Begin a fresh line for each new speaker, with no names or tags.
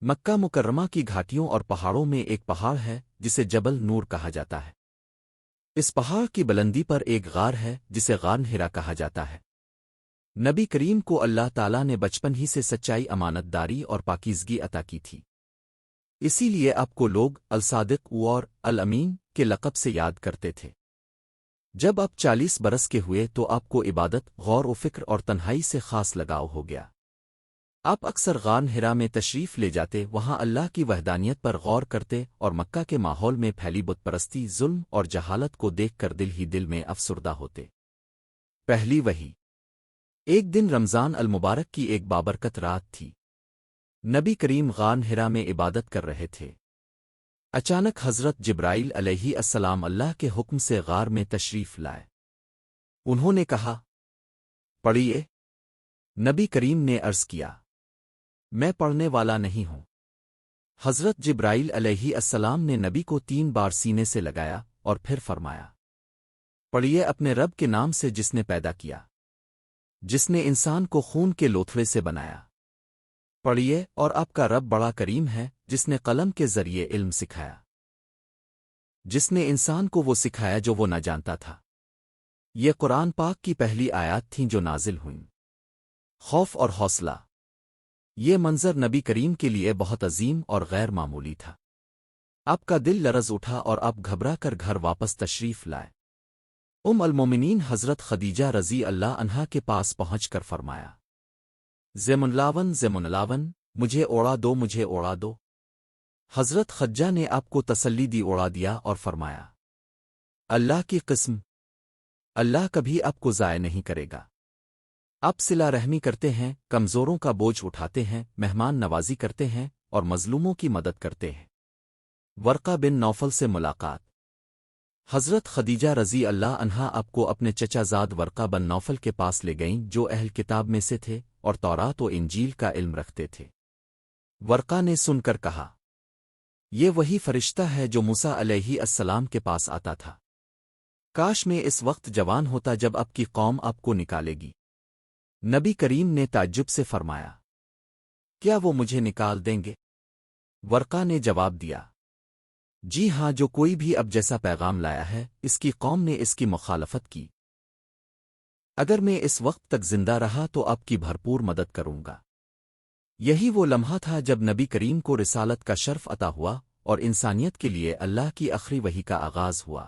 مکہ مکرمہ کی گھاٹیوں اور پہاڑوں میں ایک پہاڑ ہے جسے جبل نور کہا جاتا ہے۔ اس پہاڑ کی بلندی پر ایک غار ہے جسے غار ہرا کہا جاتا ہے۔ نبی کریم کو اللہ تعالیٰ نے بچپن ہی سے سچائی، امانت داری اور پاکیزگی عطا کی تھی، اسی لیے آپ کو لوگ الصادق اور الامین کے لقب سے یاد کرتے تھے۔ جب آپ 40 برس کے ہوئے تو آپ کو عبادت، غور و فکر اور تنہائی سے خاص لگاؤ ہو گیا۔ آپ اکثر غار ہرا میں تشریف لے جاتے، وہاں اللہ کی وحدانیت پر غور کرتے اور مکہ کے ماحول میں پھیلی بت پرستی، ظلم اور جہالت کو دیکھ کر دل ہی دل میں افسردہ ہوتے۔ پہلی وحی۔ ایک دن رمضان المبارک کی ایک بابرکت رات تھی۔ نبی کریم غار ہرا میں عبادت کر رہے تھے۔ اچانک حضرت جبرائیل علیہ السلام اللہ کے حکم سے غار میں تشریف لائے۔ انہوں نے کہا، پڑھیے۔ نبی کریم نے عرض کیا، میں پڑھنے والا نہیں ہوں۔ حضرت جبرائیل علیہ السلام نے نبی کو 3 بار سینے سے لگایا اور پھر فرمایا، پڑھیے اپنے رب کے نام سے جس نے پیدا کیا، جس نے انسان کو خون کے لوتھڑے سے بنایا۔ پڑھیے، اور آپ کا رب بڑا کریم ہے جس نے قلم کے ذریعے علم سکھایا، جس نے انسان کو وہ سکھایا جو وہ نہ جانتا تھا۔ یہ قرآن پاک کی پہلی آیات تھیں جو نازل ہوئیں۔ خوف اور حوصلہ۔ یہ منظر نبی کریم کے لیے بہت عظیم اور غیر معمولی تھا۔ آپ کا دل لرز اٹھا اور آپ گھبرا کر گھر واپس تشریف لائے۔ المومنین حضرت خدیجہ رضی اللہ عنہا کے پاس پہنچ کر فرمایا، زمن لاون، مجھے اوڑا دو۔ حضرت خدیجہ نے آپ کو تسلی دی، اوڑا دیا اور فرمایا، اللہ کی قسم، اللہ کبھی آپ کو ضائع نہیں کرے گا۔ آپ صلہ رحمی کرتے ہیں، کمزوروں کا بوجھ اٹھاتے ہیں، مہمان نوازی کرتے ہیں اور مظلوموں کی مدد کرتے ہیں۔ ورقہ بن نوفل سے ملاقات۔ حضرت خدیجہ رضی اللہ عنہا آپ کو اپنے چچا زاد ورقہ بن نوفل کے پاس لے گئیں جو اہل کتاب میں سے تھے اور تورات و انجیل کا علم رکھتے تھے۔ ورقہ نے سن کر کہا، یہ وہی فرشتہ ہے جو موسیٰ علیہ السلام کے پاس آتا تھا۔ کاش میں اس وقت جوان ہوتا جب آپ کی قوم آپ کو نکالے گی۔ نبی کریم نے تعجب سے فرمایا، کیا وہ مجھے نکال دیں گے؟ ورقہ نے جواب دیا، جی ہاں، جو کوئی بھی اب جیسا پیغام لایا ہے اس کی قوم نے اس کی مخالفت کی۔ اگر میں اس وقت تک زندہ رہا تو آپ کی بھرپور مدد کروں گا۔ یہی وہ لمحہ تھا جب نبی کریم کو رسالت کا شرف عطا ہوا اور انسانیت کے لیے اللہ کی آخری وحی کا آغاز ہوا۔